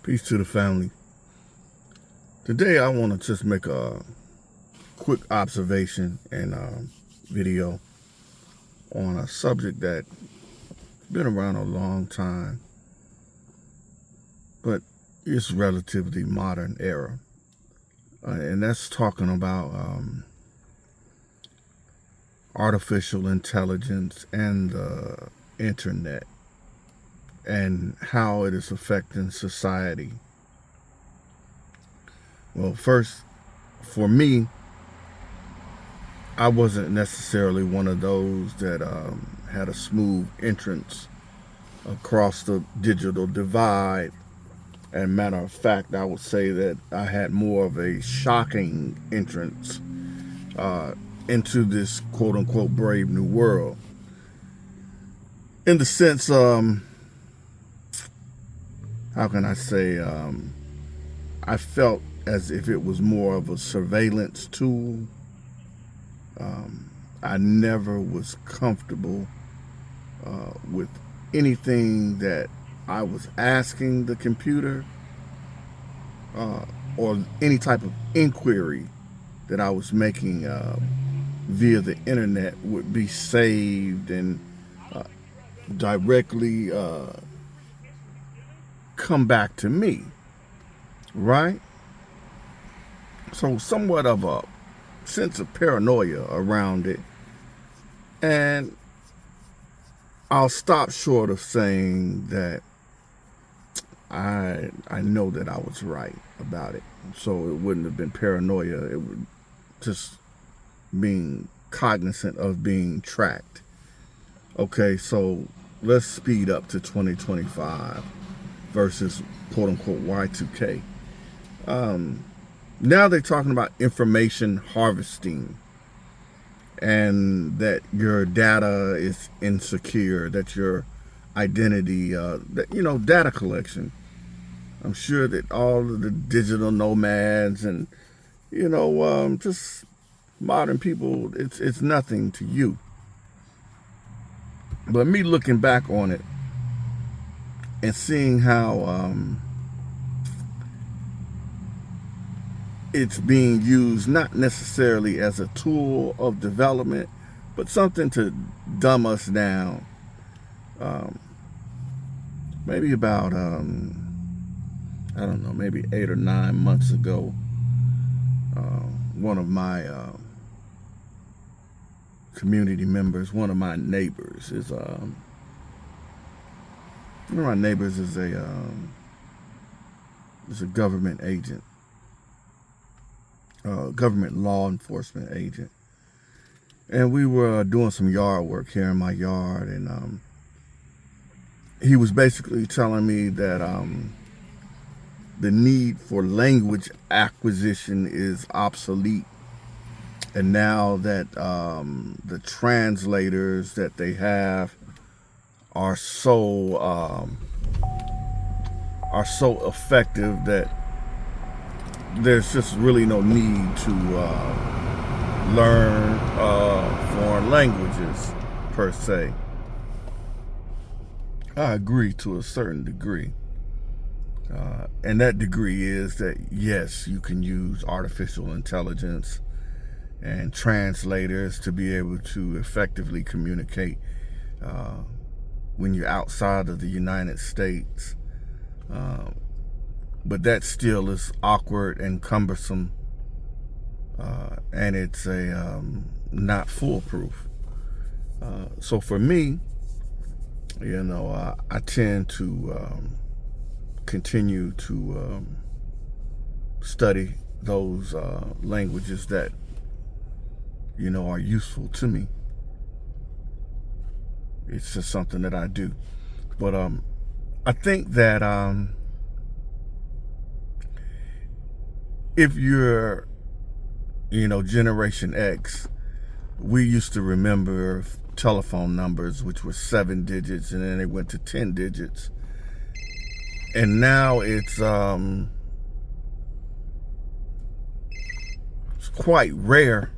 Peace to the family. Today I want to just make a quick observation and video on a subject that's been around a long time, but it's relatively modern era. And that's talking about artificial intelligence and the internet and how it is affecting society. Well, first, for me, I wasn't necessarily one of those that had a smooth entrance across the digital divide. And matter of fact, I would say that I had more of a shocking entrance into this quote-unquote brave new world. In the sense, how can I say, I felt as if it was more of a surveillance tool. I never was comfortable with anything that I was asking the computer or any type of inquiry that I was making via the internet would be saved and directly come back to me, right? So somewhat of a sense of paranoia around it. And I'll stop short of saying that I know that I was right about it. So it wouldn't have been paranoia. It would just being cognizant of being tracked. Okay, so let's speed up to 2025 versus quote-unquote Y2K. Now they're talking about information harvesting and that your data is insecure, that your identity, that, data collection. I'm sure that all of the digital nomads and, just modern people, it's nothing to you. But me looking back on it and seeing how it's being used not necessarily as a tool of development, but something to dumb us down. Maybe about, I don't know, maybe 8 or 9 months ago, one of my community members, one of my neighbors is a government agent. Government law enforcement agent, and we were doing some yard work here in my yard, and he was basically telling me that the need for language acquisition is obsolete, and now that the translators that they have are so effective that there's just really no need to learn foreign languages per se. I agree to a certain degree. And that degree is that, yes, you can use artificial intelligence and translators to be able to effectively communicate when you're outside of the United States. But that still is awkward and cumbersome, and it's not foolproof. So for me, I tend to continue to study those languages that are useful to me. It's just something that I do. But I think that if you're, Generation X, we used to remember telephone numbers, which were 7 digits, and then they went to 10 digits. And now it's quite rare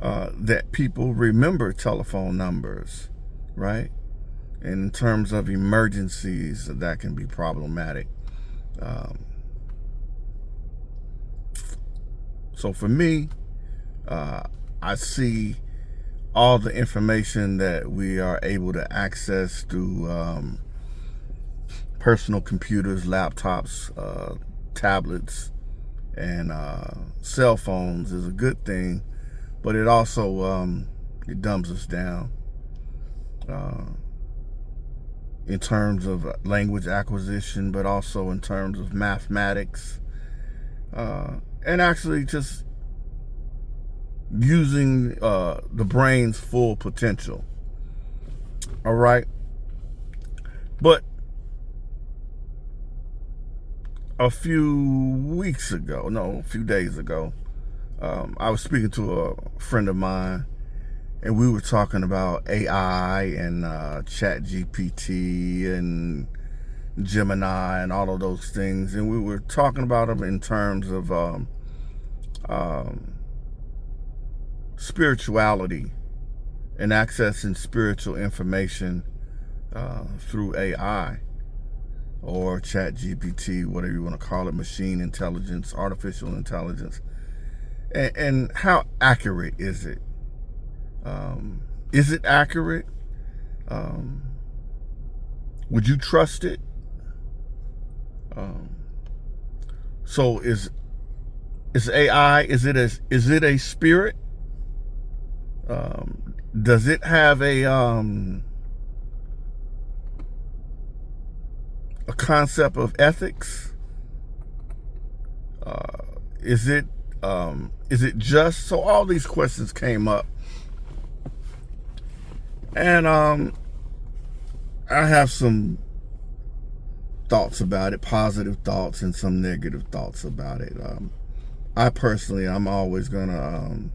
that people remember telephone numbers, right? In terms of emergencies, that can be problematic. Um, so for me, I see all the information that we are able to access through personal computers, laptops, tablets, and cell phones is a good thing, but it also it dumbs us down in terms of language acquisition, but also in terms of mathematics, and actually just using the brain's full potential. All right. But a few days ago, I was speaking to a friend of mine, and we were talking about AI and Chat GPT and Gemini and all of those things. And we were talking about them in terms of spirituality and accessing spiritual information through AI or Chat GPT, whatever you want to call it, machine intelligence, artificial intelligence. And how accurate is it? Is it accurate? Would you trust it? So is AI, is it a spirit? Does it have a concept of ethics? Is it just? So all these questions came up, and I have some thoughts about it, positive thoughts and some negative thoughts about it. I personally, I'm always gonna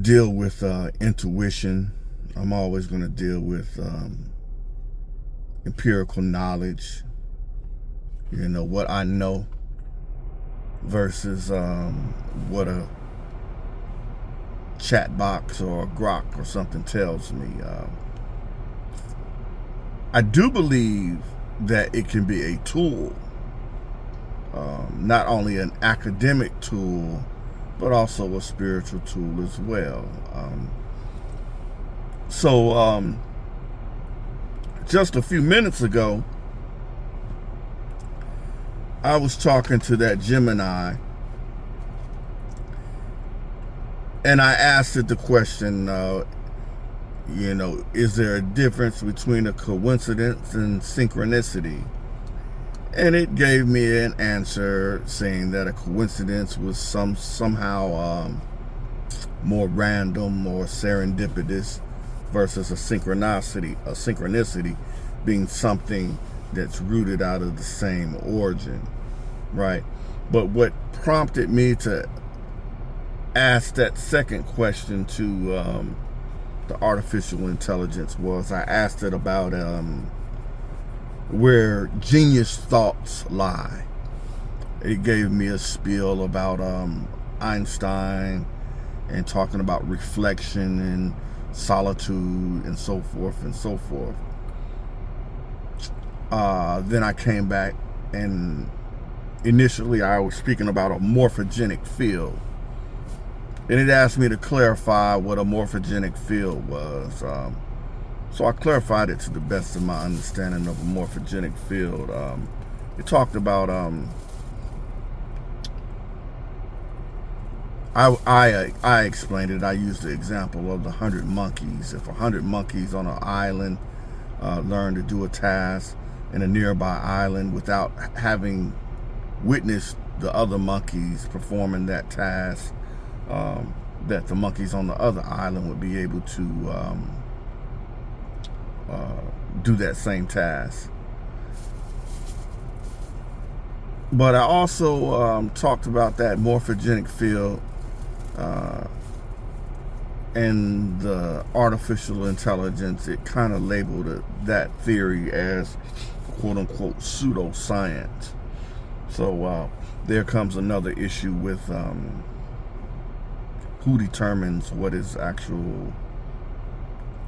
deal with intuition. I'm always gonna deal with empirical knowledge, what I know versus what a chat box or a Grok or something tells me. I do believe that it can be a tool, not only an academic tool, but also a spiritual tool as well. So just a few minutes ago, I was talking to that Gemini, and I asked it the question, is there a difference between a coincidence and synchronicity? And it gave me an answer saying that a coincidence was somehow more random or serendipitous versus a synchronicity being something that's rooted out of the same origin, right? But what prompted me to ask that second question to the artificial intelligence was I asked it about where genius thoughts lie. It gave me a spiel about Einstein and talking about reflection and solitude and so forth and so forth. Then I came back, and initially I was speaking about a morphogenic field, and it asked me to clarify what a morphogenic field was. So I clarified it to the best of my understanding of a morphogenic field. It talked about I explained it. I used the example of the 100 monkeys. If 100 monkeys on an island learn to do a task in a nearby island without having witnessed the other monkeys performing that task, that the monkeys on the other island would be able to do that same task. But I also talked about that morphogenic field and the artificial intelligence. It kind of labeled that theory as quote-unquote pseudoscience. So there comes another issue with who determines what is actual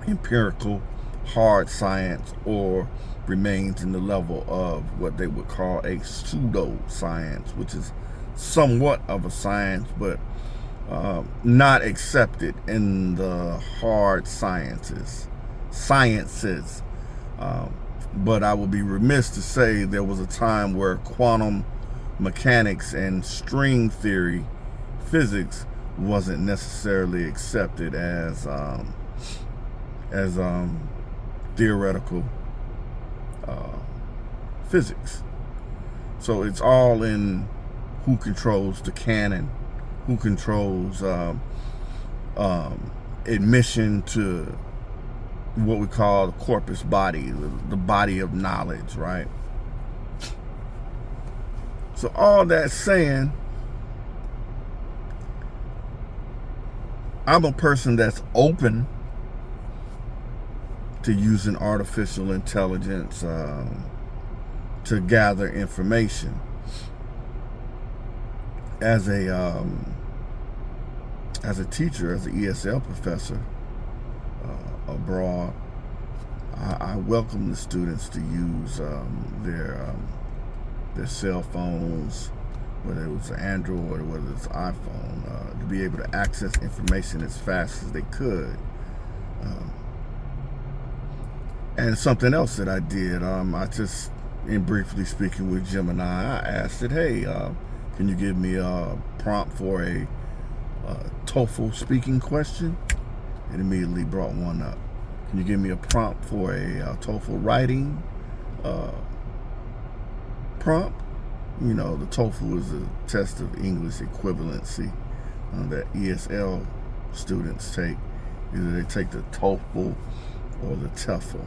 empirical hard science or remains in the level of what they would call a pseudo-science, which is somewhat of a science, but not accepted in the hard sciences. But I would be remiss to say there was a time where quantum mechanics and string theory physics wasn't necessarily accepted as theoretical physics. So it's all in who controls the canon, who controls admission to what we call the corpus body, the body of knowledge, right? So all that saying, I'm a person that's open to using artificial intelligence to gather information. As a teacher, as an ESL professor abroad, I welcome the students to use their cell phones, whether it was Android or whether it's iPhone, to be able to access information as fast as they could. And something else that I did, I just, in briefly speaking with Gemini, I asked it, hey, can you give me a prompt for a TOEFL speaking question? It immediately brought one up. Can you give me a prompt for a TOEFL writing prompt? You know, the TOEFL is a test of English equivalency that ESL students take. Either they take the TOEFL or the TEFL.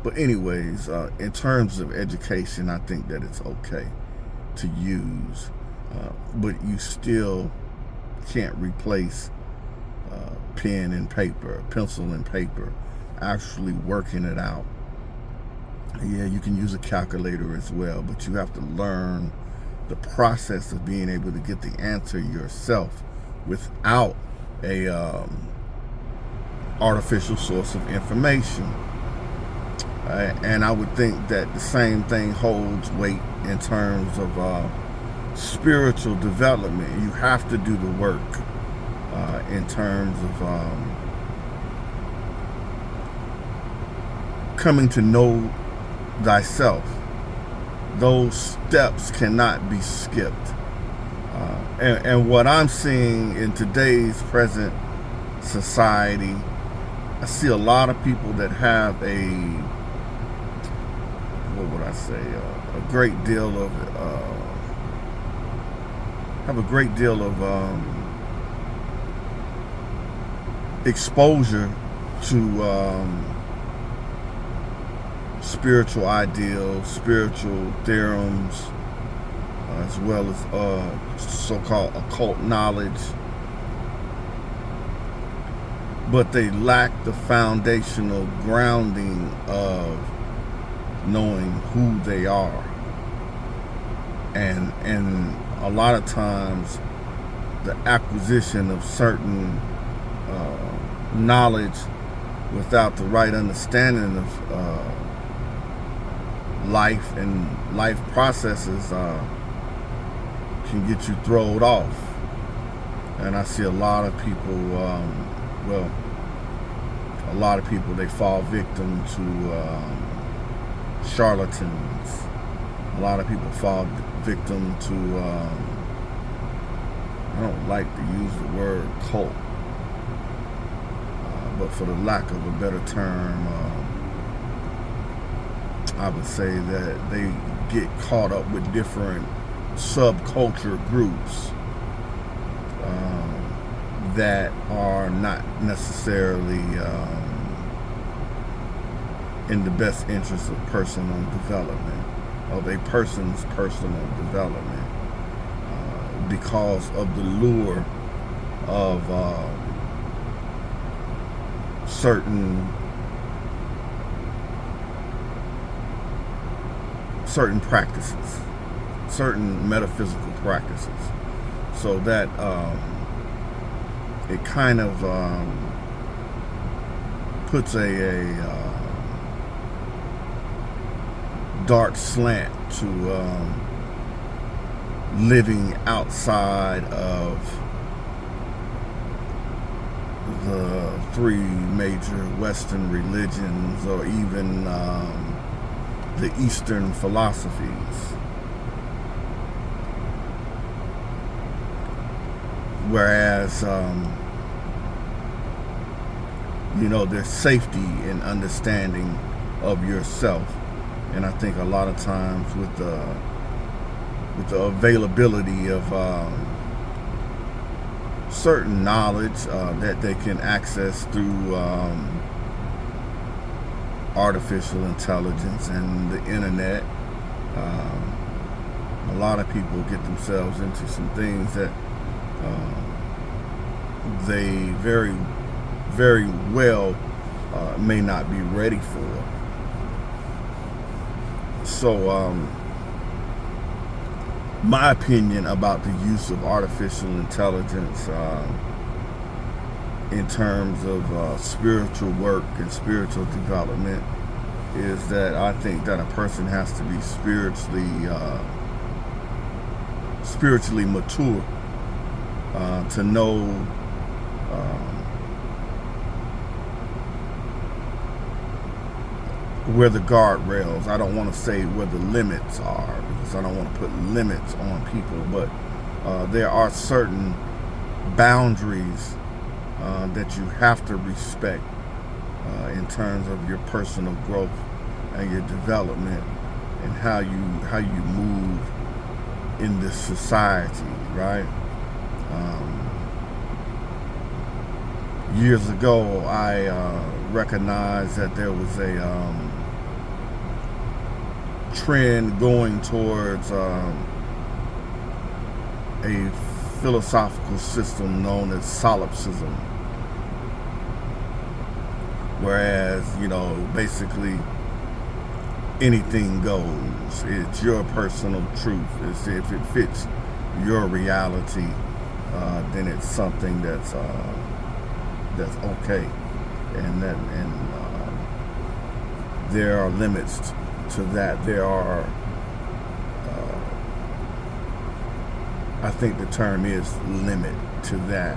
But anyways, in terms of education, I think that it's okay to use, but you still can't replace pen and paper, pencil and paper, actually working it out. Yeah, you can use a calculator as well, but you have to learn the process of being able to get the answer yourself without a artificial source of information. And I would think that the same thing holds weight in terms of spiritual development. You have to do the work in terms of coming to know thyself. Those steps cannot be skipped. And what I'm seeing in today's present society, I see a lot of people that have a great deal of exposure to spiritual ideals, spiritual theorems, as well as so-called occult knowledge, but they lack the foundational grounding of knowing who they are. And a lot of times the acquisition of certain knowledge without the right understanding of life and life processes can get you thrown off. And I see a lot of people, they fall victim to charlatans. A lot of people fall victim to, I don't like to use the word cult, but for the lack of a better term, I would say that they get caught up with different subculture groups that are not necessarily in the best interest of personal development, of a person's personal development, because of the lure of certain practices, certain metaphysical practices, so that it kind of puts a dark slant to living outside of the three major Western religions, or even the Eastern philosophies. Whereas, there's safety in understanding of yourself. And I think a lot of times with the availability of certain knowledge that they can access through artificial intelligence and the internet, a lot of people get themselves into some things that they very, very well may not be ready for. So my opinion about the use of artificial intelligence in terms of spiritual work and spiritual development is that I think that a person has to be spiritually mature to know where the guardrails, I don't want to say where the limits are, because I don't want to put limits on people, but there are certain boundaries that you have to respect in terms of your personal growth and your development and how you move in this society, right? Years ago, I recognized that there was a trend going towards a philosophical system known as solipsism, whereas basically anything goes. It's your personal truth. If it fits your reality, then it's something that's okay, and there are limits to that. There are, I think the term is limit to that,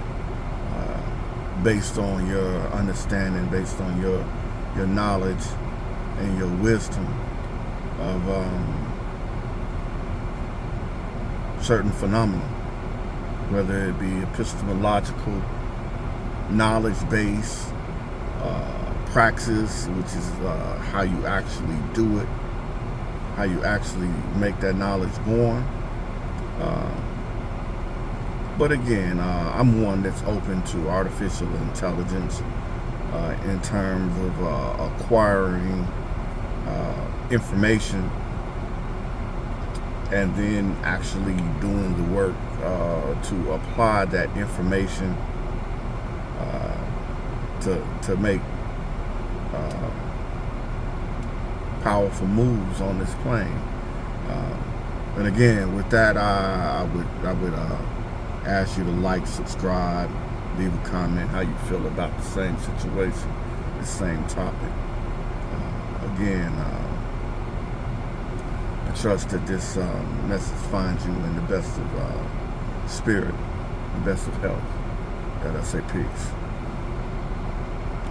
based on your understanding, based on your knowledge and your wisdom of certain phenomena, whether it be epistemological, knowledge-based, praxis, which is how you actually do it, how you actually make that knowledge born. But again, I'm one that's open to artificial intelligence in terms of acquiring information and then actually doing the work to apply that information to make powerful moves on this plane. And again, with that, I would ask you to like, subscribe, leave a comment how you feel about the same situation, the same topic. Again, I trust that this message finds you in the best of spirit, the best of health. God, I say peace.